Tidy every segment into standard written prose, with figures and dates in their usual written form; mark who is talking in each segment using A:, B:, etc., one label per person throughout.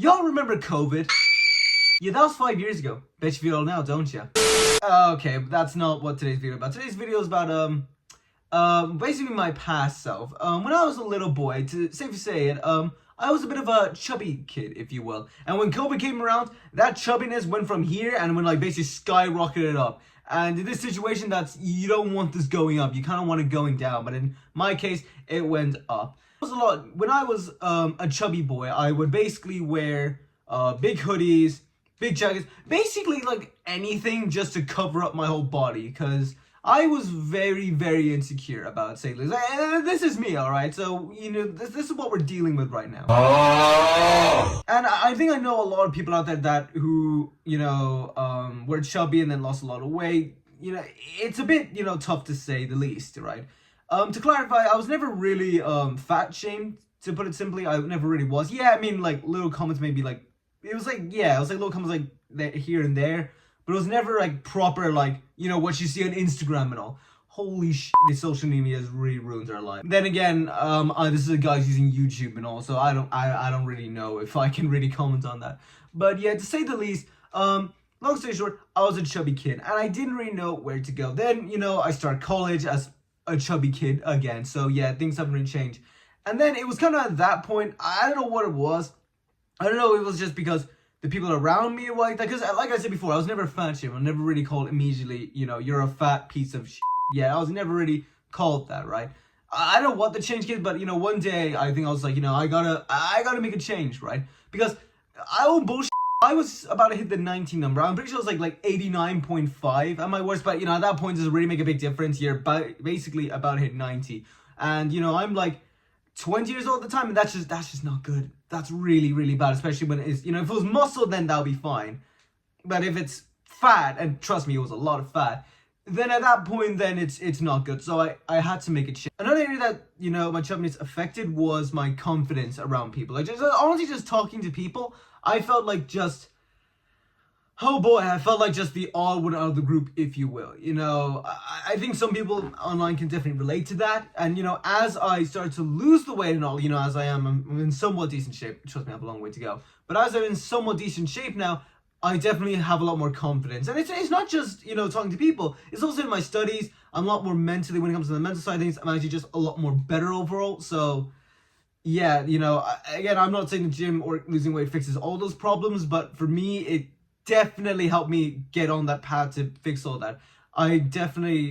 A: Y'all remember COVID? Yeah, that was 5 years ago. Bet you feel it now, don't ya? Okay, but that's not what today's video is about. Today's video is about, basically my past self. When I was a little boy, safe to say it, I was a bit of a chubby kid, if you will. And when COVID came around, that chubbiness went from here and went like basically skyrocketed up. And in this situation, you don't want this going up. You kind of want it going down. But in my case, it went up. It was a lot. When I was a chubby boy, I would basically wear big hoodies, big jackets, basically like anything just to cover up my whole body, because I was very, very insecure about sailors. This is me, alright? So, you know, this is what we're dealing with right now. And I think I know a lot of people out there who, you know, were chubby and then lost a lot of weight. You know, it's a bit, you know, tough to say the least, right? To clarify, I was never really fat shamed, to put it simply. I never really was. Yeah, I mean, like, little comments maybe like, it was like little comments like here and there. But it was never like proper, like, you know, what you see on Instagram and all. Holy shit, the social media has really ruined our life. Then again, this is a guy using YouTube and all, so I don't really know if I can really comment on that. But yeah, to say the least, long story short, I was a chubby kid and I didn't really know where to go. Then, you know, I started college as a chubby kid again. So yeah, things haven't really changed. And then it was kind of at that point, I don't know what it was. I don't know, it was just because the people around me were like that, because like I said before, I was never fat shamed. I was never really called immediately, you know, you're a fat piece of shit. Yeah, I was never really called that, right? I don't know what the change is, but you know, one day I think I was like, you know, I gotta make a change, right? Because I own bullshit. I was about to hit the 90 number. I'm pretty sure it was like 89.5 at my worst, but you know, at that point, does it really make a big difference? You're basically about to hit 90, and you know, I'm like 20 years old at the time, and that's just not good. That's really, really bad, especially when it's, you know, if it was muscle, then that'll be fine. But if it's fat, and trust me, it was a lot of fat, then at that point, then it's not good. So I had to make a change. Another area that, you know, my chubbiness affected was my confidence around people. Like, just honestly, just talking to people, I felt like just, oh boy, I felt like just the odd one out of the group, if you will. You know, I think some people online can definitely relate to that. And, you know, as I started to lose the weight and all, you know, as I'm in somewhat decent shape. Trust me, I have a long way to go. But as I'm in somewhat decent shape now, I definitely have a lot more confidence. And it's not just, you know, talking to people. It's also in my studies. I'm a lot more mentally, when it comes to the mental side of things, I'm actually just a lot more better overall. So, yeah, you know, again, I'm not saying the gym or losing weight fixes all those problems. But for me, it definitely helped me get on that path to fix all that. I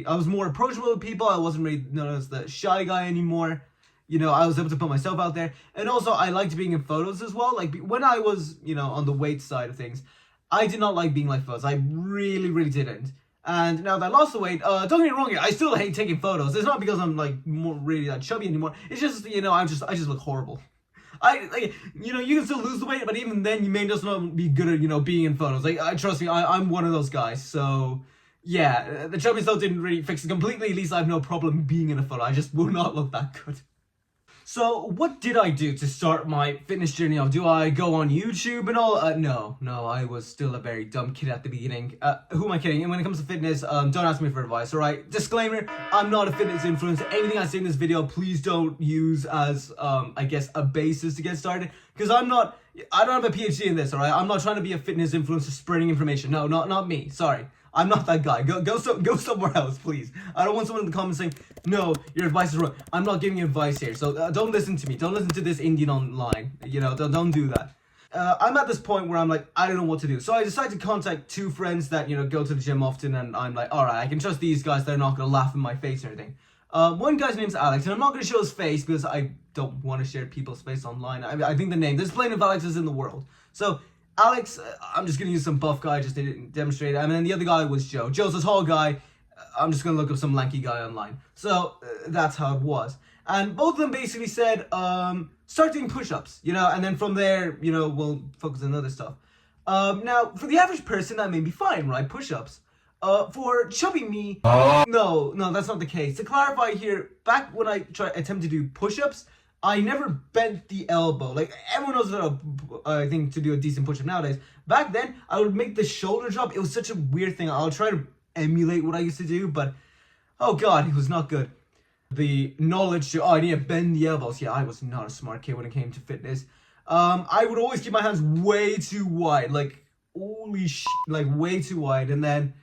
A: was more approachable with people. I wasn't really known as the shy guy anymore. You know, I was able to put myself out there. And also, I liked being in photos as well. Like, when I was, you know, on the weight side of things, I did not like being like photos. I really, really didn't. And now that I lost the weight, don't get me wrong here, I still hate taking photos. It's not because I'm, like, more really that chubby anymore. It's just, you know, I just look horrible. You know, you can still lose the weight, but even then, you may just not be good at, you know, being in photos. Like, trust me, I'm one of those guys. So, yeah, the chubby stuff didn't really fix it completely. At least I have no problem being in a photo. I just will not look that good. So, what did I do to start my fitness journey off? Do I go on YouTube and all? No, I was still a very dumb kid at the beginning. Who am I kidding? And when it comes to fitness, don't ask me for advice, alright? Disclaimer, I'm not a fitness influencer. Anything I say in this video, please don't use as, I guess, a basis to get started. Because I don't have a PhD in this, alright? I'm not trying to be a fitness influencer spreading information. No, not me. Sorry. I'm not that guy. Go somewhere else, please. I don't want someone in the comments saying, no, your advice is wrong. I'm not giving you advice here, so don't listen to me. Don't listen to this Indian online. You know, don't do that. I'm at this point where I'm like, I don't know what to do. So I decided to contact two friends that, you know, go to the gym often, and I'm like, alright, I can trust these guys. They're not going to laugh in my face or anything. One guy's name's Alex, and I'm not going to show his face because I don't want to share people's face online. I think the name, there's plenty of Alexes in the world. So, Alex, I'm just going to use some buff guy just to demonstrate it. And then the other guy was Joe. Joe's a tall guy. I'm just going to look up some lanky guy online. So, that's how it was. And both of them basically said, start doing push-ups, you know, and then from there, you know, we'll focus on other stuff. Now, for the average person, that may be fine, right? Push-ups. For chubby me, no, that's not the case. To clarify here, back when I attempt to do push-ups, I never bent the elbow. Like, everyone knows how, I think, to do a decent push-up nowadays. Back then, I would make the shoulder drop. It was such a weird thing. I'll try to emulate what I used to do, but, oh god, it was not good. The knowledge to, I need to bend the elbows. Yeah, I was not a smart kid when it came to fitness. I would always keep my hands way too wide, like holy shit, like way too wide, and then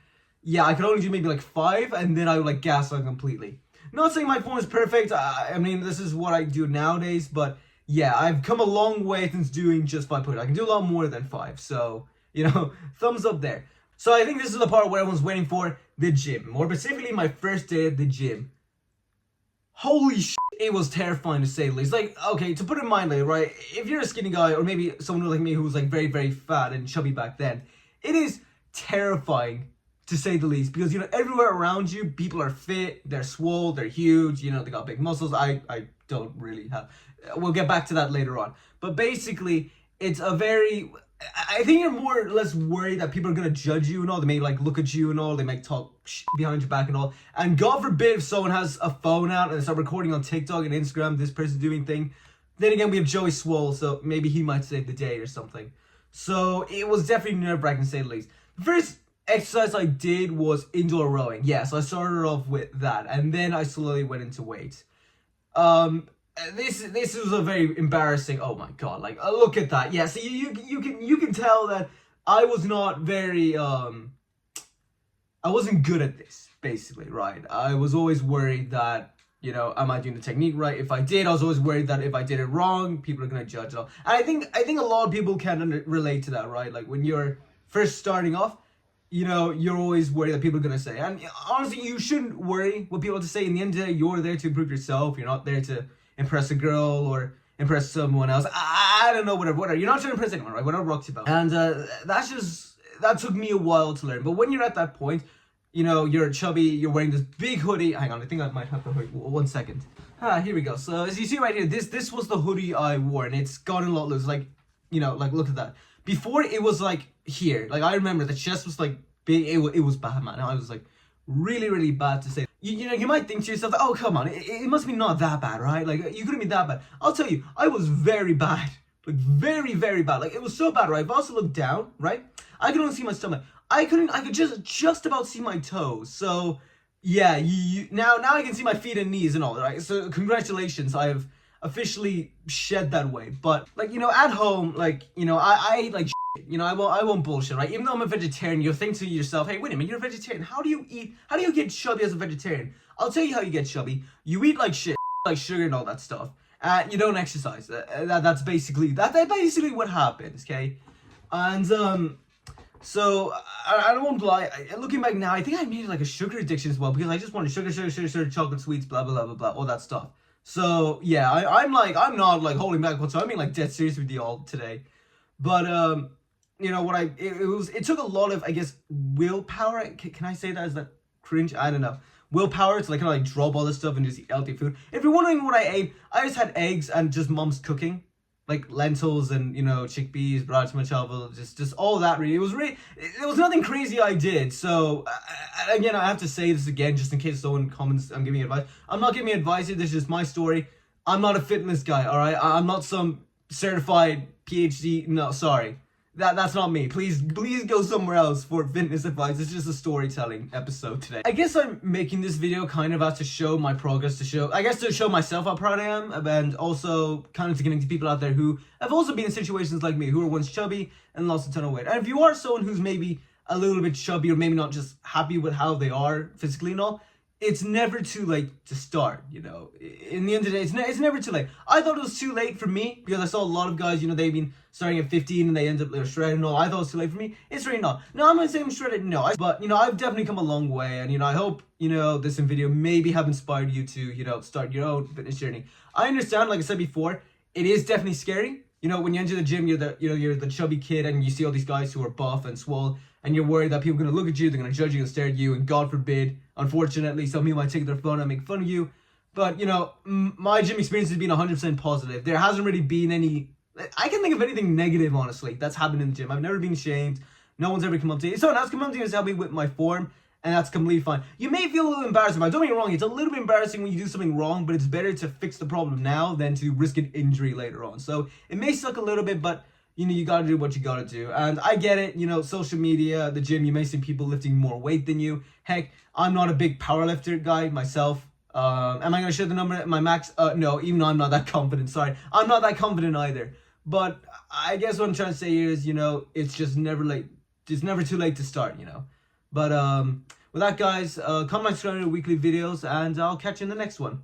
A: yeah, I could only do maybe like 5, and then I would like gas out completely. Not saying my form is perfect. I mean, this is what I do nowadays, but yeah, I've come a long way since doing just 5 push. I can do a lot more than 5, so you know, thumbs up there. So I think this is the part where everyone's waiting for, the gym. More specifically, my first day at the gym. Holy shit, it was terrifying to say the least. Like, okay, to put it mildly, right? If you're a skinny guy, or maybe someone like me who was like very, very fat and chubby back then, it is terrifying to say the least, because you know, everywhere around you, people are fit, they're swole, they're huge, you know, they got big muscles. I don't really have. We'll get back to that later on. But basically, it's a very, I think you're more or less worried that people are gonna judge you and all. They may like look at you and all. They may talk behind your back and all. And God forbid if someone has a phone out and they start recording on TikTok and Instagram, this person doing thing. Then again, we have Joey Swole, so maybe he might save the day or something. So it was definitely nerve-wracking to say the least. The first exercise I did was indoor rowing. Yes, I started off with that, and then I slowly went into weights. This was a very embarrassing. Oh my god! Like, look at that. Yeah, so you can tell that I was not very I wasn't good at this, basically, right? I was always worried that, you know, am I doing the technique right? If I did, I was always worried that if I did it wrong, people are gonna judge it all. And I think a lot of people can relate to that, right? Like when you're first starting off, you know, you're always worried that people are gonna say. And honestly, you shouldn't worry what people have to say. In the end of the day, you're there to improve yourself. You're not there to impress a girl or impress someone else. I don't know, whatever. You're not trying to impress anyone, right? Whatever rocks about. And that took me a while to learn. But when you're at that point, you know, you're chubby, you're wearing this big hoodie. Hang on, I think I might have the hoodie. 1 second. Here we go. So as you see right here, this was the hoodie I wore, and it's gotten a lot loose. Like, you know, like look at that. Before it was like here. Like I remember the chest was like big. It was bad, man. I was like really, really bad to say. You know, you might think to yourself, oh, come on, it must be not that bad, right? Like, you couldn't be that bad. I'll tell you, I was very bad. Like, very, very bad. Like, it was so bad, right? If I also looked down, right, I could only see my stomach. I could just about see my toes. So, yeah, now I can see my feet and knees and all, right? So, congratulations, I have officially shed that weight. But, like, you know, at home, like, you know, I ate like you know, I won't bullshit, right? Even though I'm a vegetarian, you'll think to yourself, hey, wait a minute, you're a vegetarian. How do you get chubby as a vegetarian? I'll tell you how you get chubby. You eat like shit, like sugar and all that stuff. You don't exercise. That's basically what happens, okay? And so I don't lie. Looking back now, I think I made like a sugar addiction as well, because I just wanted sugar, chocolate sweets, blah blah blah blah blah, all that stuff. So yeah, I'm not like holding back whatsoever. I'm being like dead serious with you all today. But you know what it took a lot of, I guess, willpower. Can I say that? Is that cringe? I don't know. Willpower to like kind of like drop all this stuff and just eat healthy food. If you're wondering what I ate, I just had eggs and just mom's cooking, like lentils and, you know, chickpeas, rajma chawal, just all that. Really, it was nothing crazy I did. So again, I have to say this again, just in case someone comments and giving advice. I'm not giving advice here. This is just my story. I'm not a fitness guy. All right, I'm not some certified PhD. No, sorry. That's not me. Please go somewhere else for fitness advice. It's just a storytelling episode today. I guess I'm making this video kind of as to show my progress, to show myself how proud I am, and also kind of to connect to people out there who have also been in situations like me, who were once chubby and lost a ton of weight. And if you are someone who's maybe a little bit chubby or maybe not just happy with how they are physically and all, it's never too late to start, you know. In the end of the day, it's never too late. I thought it was too late for me because I saw a lot of guys, you know, they've been starting at 15 and they end up shredded and all. I thought it was too late for me. It's really not. No, I'm not saying I'm shredded, no. But, you know, I've definitely come a long way, and, you know, I hope, you know, this video maybe have inspired you to, you know, start your own fitness journey. I understand, like I said before, it is definitely scary. You know, when you enter the gym, you're the chubby kid, and you see all these guys who are buff and swole, and you're worried that people are going to look at you, they're going to judge you and stare at you, and God forbid, unfortunately, some people might take their phone and make fun of you. But, you know, my gym experience has been 100% positive. There hasn't really been any, I can think of anything negative, honestly, that's happened in the gym. I've never been shamed. No one's ever come up to me. Someone else come up to me and help me with my form, and that's completely fine. You may feel a little embarrassed about it. Don't get me wrong, it's a little bit embarrassing when you do something wrong, but it's better to fix the problem now than to risk an injury later on. So it may suck a little bit, but you know, you gotta do what you gotta do. And I get it, you know, social media, the gym, you may see people lifting more weight than you. Heck, I'm not a big powerlifter guy myself. Am I gonna share the number, my max? No, even though I'm not that confident, sorry. I'm not that confident either. But I guess what I'm trying to say here is, it's just never late. It's never too late to start, But with that, guys, comment, subscribe to weekly videos, and I'll catch you in the next one.